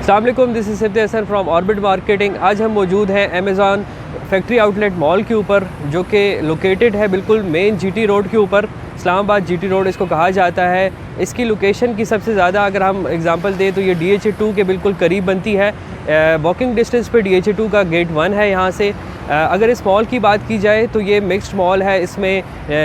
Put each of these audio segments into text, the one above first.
अस्सलाम वालेकुम, this is Sifat Hasan from Orbit Marketing. आज हम मौजूद हैं अमेज़ॉन फैक्ट्री आउटलेट मॉल के ऊपर, जो कि लोकेटेड है बिल्कुल मेन जीटी रोड के ऊपर। इस्लामाबाद जीटी रोड इसको कहा जाता है। इसकी लोकेशन की सबसे ज़्यादा अगर हम एग्जांपल दें तो ये DH2 के बिल्कुल करीब बनती है। वॉकिंग डिस्टेंस पे DH2 का गेट 1 है यहाँ से। अगर इस मॉल की बात की जाए तो ये मिक्स्ड मॉल है। इसमें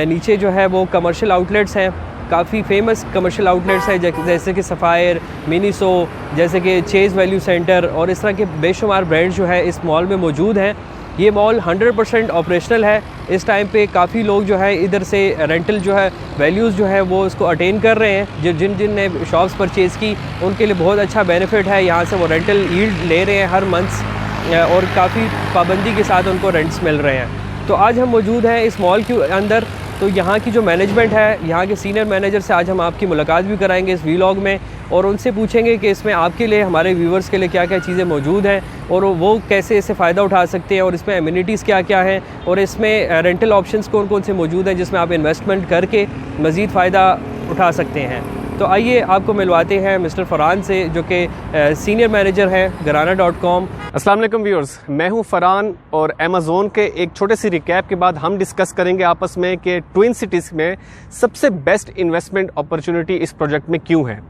नीचे जो है वो कमर्शियल आउटलेट्स हैं, काफ़ी फेमस कमर्शियल आउटलेट्स हैं जैसे कि सफ़ायर, मिनीसो, जैसे कि चेज़ वैल्यू सेंटर और इस तरह के बेशुमार ब्रांड जो है इस मॉल में मौजूद हैं। ये मॉल 100% ऑपरेशनल है। इस टाइम पे काफ़ी लोग जो है इधर से रेंटल जो है वैल्यूज़ जो है वो इसको अटेन कर रहे हैं। जिन ने शॉप्स परचेज़ की उनके लिए बहुत अच्छा बेनिफिट है। यहाँ से वो रेंटल यील्ड ले रहे हैं हर मंथ और काफ़ी पाबंदी के साथ उनको रेंट्स मिल रहे हैं। तो आज हम मौजूद हैं इस मॉल के अंदर। तो यहाँ की जो मैनेजमेंट है, यहाँ के सीनियर मैनेजर से आज हम आपकी मुलाकात भी कराएंगे इस वीलॉग में और उनसे पूछेंगे कि इसमें आपके लिए, हमारे व्यूवर्स के लिए क्या क्या चीज़ें मौजूद हैं और वो कैसे इससे फ़ायदा उठा सकते हैं और इसमें एमिनिटीज़ क्या क्या हैं और इसमें रेंटल ऑप्शंस कौन कौन से मौजूद हैं जिसमें आप इन्वेस्टमेंट करके मज़ीद फ़ायदा उठा सकते हैं। तो आइए आपको मिलवाते हैं मिस्टर फ़रहान से, जो कि सीनियर मैनेजर हैं Garana.com। अस्सलाम वालेकुम व्यूअर्स, मैं हूं फ़रहान और अमेज़ॉन के एक छोटे सी रिकैप के बाद हम डिस्कस करेंगे आपस में कि ट्विन सिटीज़ में सबसे बेस्ट इन्वेस्टमेंट अपॉर्चुनिटी इस प्रोजेक्ट में क्यों है।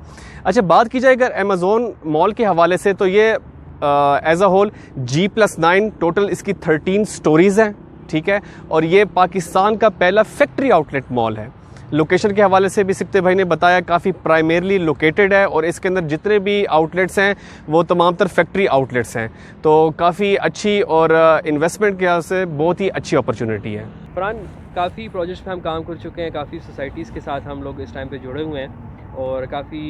अच्छा, बात की जाए अगर अमेज़ॉन मॉल के हवाले से तो ये as a whole G+9 total इसकी 13 स्टोरीज़ हैं, ठीक है, और ये पाकिस्तान का पहला फैक्ट्री आउटलेट मॉल है। लोकेशन के हवाले से भी सिफ्ते भाई ने बताया काफ़ी प्राइमरली लोकेटेड है और इसके अंदर जितने भी आउटलेट्स हैं वो तमाम तर फैक्ट्री आउटलेट्स हैं, तो काफ़ी अच्छी और इन्वेस्टमेंट के लिहाज से बहुत ही अच्छी अपॉर्चुनिटी है। फरहान, काफ़ी प्रोजेक्ट्स पे हम काम कर चुके हैं, काफ़ी सोसाइटीज़ के साथ हम लोग इस टाइम पे जुड़े हुए हैं और काफ़ी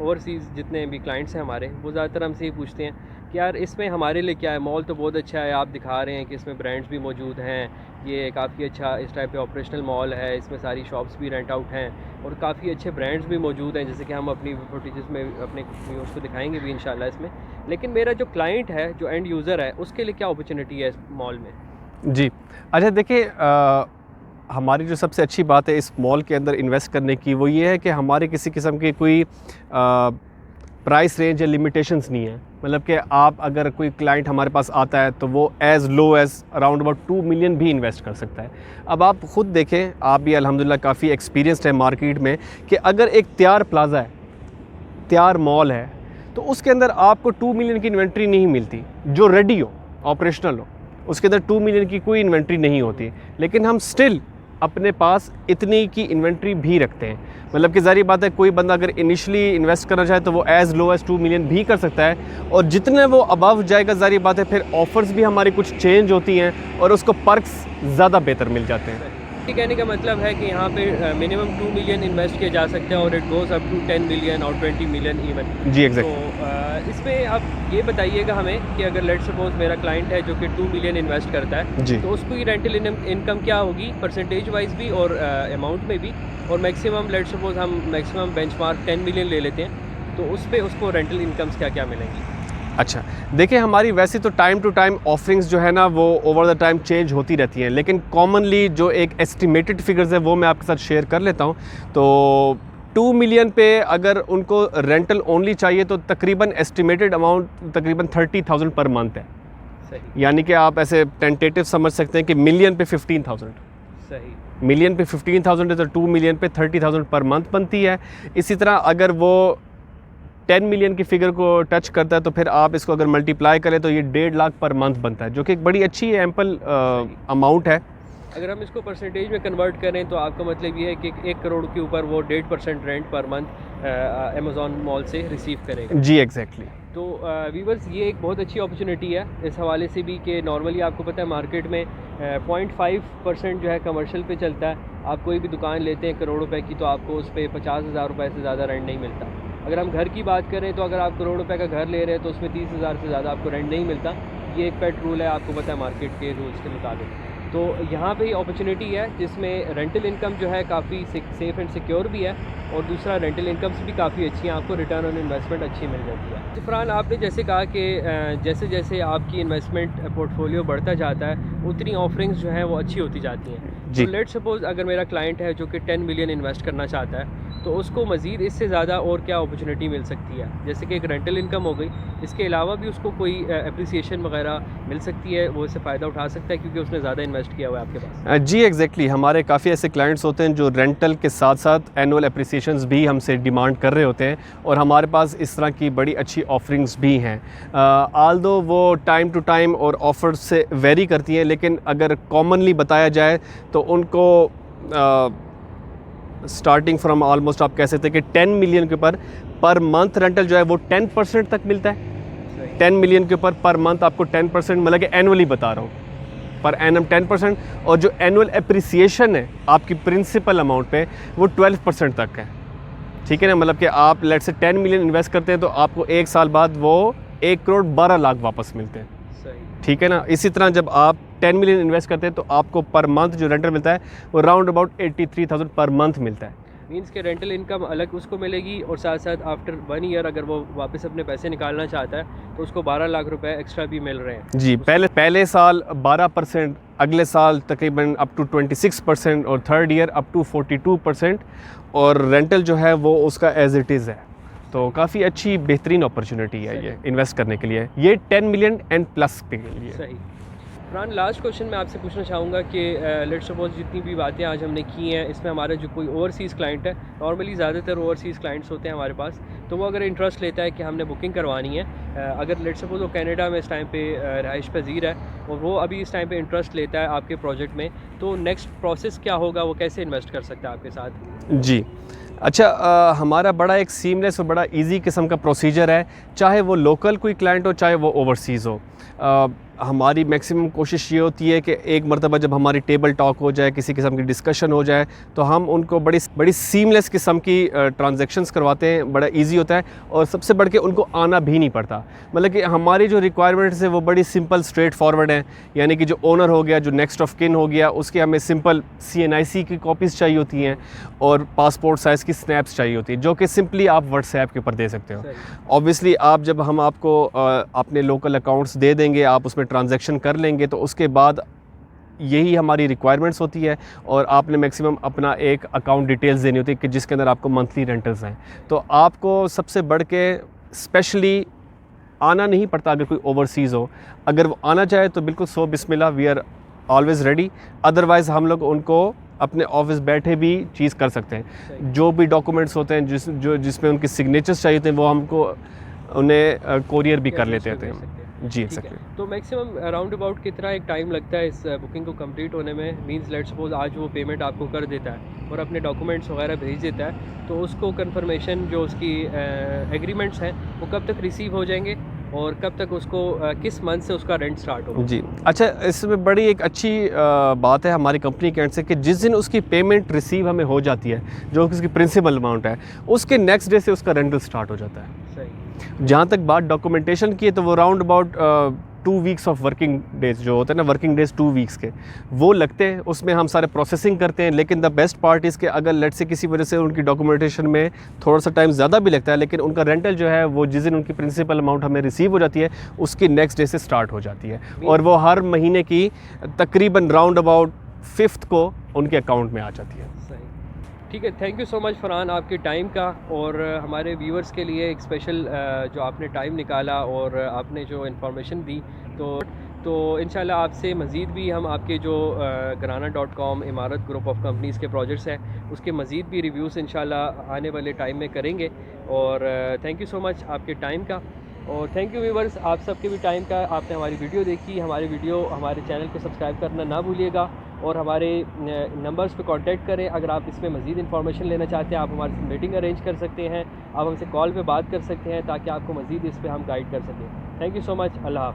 ओवरसीज़ जितने भी क्लाइंट्स हैं हमारे, वो ज़्यादातर हमसे ही पूछते हैं कि यार इसमें हमारे लिए क्या है। मॉल तो बहुत अच्छा है, आप दिखा रहे हैं कि इसमें ब्रांड्स भी मौजूद हैं, ये काफ़ी अच्छा इस टाइप पे ऑपरेशनल मॉल है, इसमें सारी शॉप्स भी रेंट आउट हैं और काफ़ी अच्छे ब्रांड्स भी मौजूद हैं, जैसे कि हम अपनी फुटेजेस में अपने व्यूअर्स को दिखाएंगे भी इंशाल्लाह इसमें। लेकिन मेरा जो क्लाइंट है, जो एंड यूज़र है, उसके लिए क्या अपॉर्चुनिटी है इस मॉल में? जी, अच्छा देखिए, हमारी जो सबसे अच्छी बात है इस मॉल के अंदर इन्वेस्ट करने की वो ये है कि हमारे किसी किस्म की कोई प्राइस रेंज या लिमिटेशंस नहीं है। मतलब कि आप अगर कोई क्लाइंट हमारे पास आता है तो वो as low as around about 2 million भी इन्वेस्ट कर सकता है। अब आप ख़ुद देखें, आप भी अल्हम्दुलिल्लाह काफ़ी एक्सपीरियंस्ड है मार्केट में, कि अगर एक तैयार प्लाज़ा है, तैयार मॉल है, तो उसके अंदर आपको 2 मिलियन की इन्वेंट्री नहीं मिलती। जो रेडी हो, ऑपरेशनल हो, उसके अंदर 2 मिलियन की कोई इन्वेंट्री नहीं होती। लेकिन हम स्टिल अपने पास इतनी की इन्वेंट्री भी रखते हैं। मतलब कि ज़ाहिर बात है, कोई बंदा अगर इनिशियली इन्वेस्ट करना चाहे तो वो एज़ लो एज़ 2 मिलियन भी कर सकता है और जितने वो अबव जाएगा, ज़ाहिर बात है फिर ऑफ़र्स भी हमारी कुछ चेंज होती हैं और उसको पर्क्स ज़्यादा बेहतर मिल जाते हैं। कहने का मतलब है कि यहाँ पे मिनिमम 2 मिलियन इन्वेस्ट किया जा सकता है और it goes up to 10 million और 20 मिलियन इवन। जी एग्जैक्ट। तो इसमें आप ये बताइएगा हमें कि अगर लेट सपोज मेरा क्लाइंट है जो कि 2 मिलियन इन्वेस्ट करता है जी, तो उसको ये रेंटल इनकम क्या होगी, परसेंटेज वाइज भी और अमाउंट में भी, और मैक्सिमम लेट सपोज हम मैक्सिमम बेंचमार्क 10 मिलियन ले लेते हैं तो उस पर उसको रेंटल इनकम्स क्या क्या मिलेंगी? अच्छा देखिए, हमारी वैसे तो टाइम टू टाइम ऑफरिंग्स जो है ना वो ओवर द टाइम चेंज होती रहती हैं, लेकिन कॉमनली जो एक एस्टिमेटेड फिगर्स है वो मैं आपके साथ शेयर कर लेता हूँ। तो 2 मिलियन पे अगर उनको रेंटल ओनली चाहिए तो तकरीबन एस्टिमेटेड अमाउंट तकरीबन 30,000 पर मंथ है। सही। यानी कि आप ऐसे टेंटेटिव समझ सकते हैं कि मिलियन पे 15,000, सही, मिलियन पे 15,000 है तो 2 मिलियन पे 30,000 पर मंथ बनती है। इसी तरह अगर वो 10 मिलियन की फिगर को टच करता है तो फिर आप इसको अगर मल्टीप्लाई करें तो ये 1.5 लाख पर मंथ बनता है, जो कि एक बड़ी अच्छी एम्पल अमाउंट है। अगर हम इसको परसेंटेज में कन्वर्ट करें तो आपका मतलब ये है कि 1 करोड़ के ऊपर वो 1.5% rent per month Amazon mall से रिसीव करेगा। जी एग्जैक्टली। तो वीवर्स, ये एक बहुत अच्छी अपॉर्चुनिटी है इस हवाले से भी कि नॉर्मली आपको पता है मार्केट में 0.5% जो है कमर्शियल पे चलता है। आप कोई भी दुकान लेते हैं करोड़ रुपए की तो आपको उस पर 50,000 रुपये से ज़्यादा रेंट नहीं मिलता। अगर हम घर की बात करें तो अगर आप करोड़ रुपए का घर ले रहे हैं तो उसमें 30,000 से ज़्यादा आपको रेंट नहीं मिलता। ये एक पेट रूल है, आपको पता है मार्केट के रूल्स के मुताबिक। तो यहाँ पे अपॉर्चुनिटी है जिसमें रेंटल इनकम जो है काफ़ी सेफ़ एंड सिक्योर भी है और दूसरा रेंटल इनकम्स भी काफ़ी अच्छी हैं, आपको रिटर्न ऑन इन्वेस्टमेंट अच्छी मिल जाती है। तो फरहान, आपने जैसे कहा कि जैसे जैसे आपकी इन्वेस्टमेंट पोर्टफोलियो बढ़ता जाता है उतनी ऑफरिंग्स जो हैं वो अच्छी होती जाती हैं। जी। तो लेट सपोज़ अगर मेरा क्लाइंट है जो कि 10 मिलियन इन्वेस्ट करना चाहता है तो उसको मज़ीद इससे ज़्यादा और क्या अपॉर्चुनिटी मिल सकती है? जैसे कि एक रेंटल इनकम हो गई, इसके अलावा भी उसको कोई एप्रिसिएशन वगैरह मिल सकती है, वो इससे फ़ायदा उठा सकता है क्योंकि उसने ज़्यादा इन्वेस्ट किया हुआ है आपके पास? जी एग्जैक्टली, हमारे काफ़ी ऐसे क्लाइंट्स होते हैं जो रेंटल के साथ साथ एनुअल एप्रिसिएशंस भी हमसे डिमांड कर रहे होते हैं, और हमारे पास इस तरह की बड़ी अच्छी ऑफरिंग्स भी हैं। आल्दो वो टाइम टू टाइम और ऑफर से वेरी करती हैं, लेकिन अगर कॉमनली बताया जाए तो उनको स्टार्टिंग फ्रॉम ऑलमोस्ट आप कह सकते हैं कि 10 मिलियन के ऊपर पर मंथ रेंटल जो है वो 10% तक मिलता है। 10 मिलियन के ऊपर पर मंथ आपको 10%, मतलब कि एनुअली बता रहा हूँ, पर एनम 10%, और जो एनुअल एप्रिसिएशन है आपकी प्रिंसिपल अमाउंट पे वो 12% तक है। ठीक है ना, मतलब कि आप लेट से 10 मिलियन इन्वेस्ट करते हैं तो आपको 1 साल बाद वो 1 करोड़ 12 लाख वापस मिलते हैं। ठीक है ना। इसी तरह जब आप 10 मिलियन इन्वेस्ट करते हैं तो आपको पर मंथ जो रेंटल मिलता है वो राउंड अबाउट 83,000 पर मंथ मिलता है। मीन्स के रेंटल इनकम अलग उसको मिलेगी, और साथ साथ आफ्टर 1 ईयर अगर वो वापस अपने पैसे निकालना चाहता है तो उसको 12 लाख रुपए एक्स्ट्रा भी मिल रहे हैं। जी, पहले साल 12%, अगले साल तकरीबन अप टू 26%, और थर्ड ईयर अप टू 42%, और रेंटल जो है वो उसका एज इट इज़ है। तो काफ़ी अच्छी बेहतरीन अपॉर्चुनिटी है ये इन्वेस्ट करने के लिए, ये 10 मिलियन एंड प्लस के लिए। सही। फरहान, लास्ट क्वेश्चन मैं आपसे पूछना चाहूँगा कि लेट्स सपोज जितनी भी बातें आज हमने की हैं इसमें हमारा जो कोई ओवरसीज़ क्लाइंट है, नॉर्मली ज़्यादातर ओवरसीज़ क्लाइंट्स होते हैं हमारे पास, तो वो अगर इंटरेस्ट लेता है कि हमने बुकिंग करवानी है, अगर लेट्स सपोज वो कनाडा में इस टाइम पे रहाइश पजीर है और वो अभी इस टाइम पे इंटरेस्ट लेता है आपके प्रोजेक्ट में, तो नेक्स्ट प्रोसेस क्या होगा, वो कैसे इन्वेस्ट कर सकता है आपके साथ? जी अच्छा, हमारा बड़ा एक सीमलेस और बड़ा इजी किस्म का प्रोसीजर है, चाहे वो लोकल कोई क्लाइंट हो चाहे वो ओवरसीज़ हो। हमारी मैक्सिमम कोशिश ये होती है कि एक मरतबा जब हमारी टेबल टॉक हो जाए, किसी किस्म की डिस्कशन हो जाए, तो हम उनको बड़ी सीमलेस किस्म की ट्रांजैक्शंस करवाते हैं। बड़ा इजी होता है, और सबसे बढ़ के उनको आना भी नहीं पड़ता। मतलब कि हमारी जो रिक्वायरमेंट्स है वो बड़ी सिंपल स्ट्रेट फॉरवर्ड हैं, यानी कि जो ओनर हो गया, जो नेक्स्ट ऑफ किन हो गया, उसके हमें सिंपल CNIC की कॉपीज़ चाहिए होती हैं और पासपोर्ट साइज़ की स्नैप्स चाहिए होती हैं, जो कि सिंपली आप व्हाट्सएप के ऊपर दे सकते हो। ऑब्वियसली आप जब हम आपको अपने लोकल अकाउंट्स दे देंगे, आप उसमें ट्रांजैक्शन कर लेंगे, तो उसके बाद यही हमारी रिक्वायरमेंट्स होती है, और आपने मैक्सिमम अपना एक अकाउंट डिटेल्स देनी होती है कि जिसके अंदर आपको मंथली रेंटल्स हैं। तो आपको सबसे बढ़ के स्पेशली आना नहीं पड़ता अगर कोई ओवरसीज़ हो। अगर वो आना चाहे तो बिल्कुल सो बिस्मिल्लाह, we are always ready. Otherwise हम लोग उनको अपने ऑफिस बैठे भी चीज़ कर सकते हैं। जो भी डॉक्यूमेंट्स होते हैं जिसमें उनके सिग्नेचर्स चाहिए होते हैं, वो हमको उन्हें कोरियर भी कर लेते हैं। जी सकते हैं। तो मैक्सिमम अराउंड अबाउट कितना एक टाइम लगता है इस बुकिंग को कंप्लीट होने में? मींस लेट्स सपोज आज वो पेमेंट आपको कर देता है और अपने डॉक्यूमेंट्स वगैरह भेज देता है, तो उसको कंफर्मेशन जो उसकी एग्रीमेंट्स हैं वो कब तक रिसीव हो जाएंगे, और कब तक उसको किस मंथ से उसका रेंट स्टार्ट होगा? जी अच्छा, इसमें बड़ी एक अच्छी बात है हमारी कंपनी के एंड से कि जिस दिन उसकी पेमेंट रिसीव हमें हो जाती है, जो उसकी प्रिंसिपल अमाउंट है, उसके नेक्स्ट डे से उसका रेंटल स्टार्ट हो जाता है। सही। जहाँ तक बात डॉक्यूमेंटेशन की है, तो वो round about 2 weeks of working days जो होते हैं ना, वर्किंग डेज 2 वीक्स के वो लगते हैं। उसमें हम सारे प्रोसेसिंग करते हैं, लेकिन द बेस्ट पार्ट इज़ कि अगर लेट से किसी वजह से उनकी डॉक्यूमेंटेशन में थोड़ा सा टाइम ज़्यादा भी लगता है, लेकिन उनका रेंटल जो है वो जिस दिन उनकी प्रिंसिपल अमाउंट हमें रिसीव हो जाती है उसकी नेक्स्ट डे से स्टार्ट हो जाती है, और वो हर महीने की तकरीबन राउंड अबाउट 5th को उनके अकाउंट में आ जाती है। ठीक है, thank you so much Farhan आपके टाइम का, और हमारे व्यूअर्स के लिए एक स्पेशल जो आपने टाइम निकाला और आपने जो इन्फॉर्मेशन दी, तो इंशाल्लाह आपसे मज़ीद भी हम आपके जो Grana.com इमारत ग्रुप ऑफ कंपनीज़ के प्रोजेक्ट्स हैं उसके मज़ीद भी रिव्यूज़ इंशाल्लाह आने वाले टाइम में करेंगे। और थैंक यू सो मच आपके टाइम का, और थैंक यू व्यूअर्स आप सबके भी टाइम का। आपने हमारी वीडियो देखी, हमारे चैनल को सब्सक्राइब करना ना भूलिएगा, और हमारे नंबर्स पे कांटेक्ट करें अगर आप इसमें मज़ीद इन्फॉर्मेशन लेना चाहते हैं। आप हमारे साथ मीटिंग अरेंज कर सकते हैं, आप हमसे कॉल पे बात कर सकते हैं ताकि आपको मज़ीद इस पर हम गाइड कर सकें। Thank you so much. अल्लाह हाफ़िज़।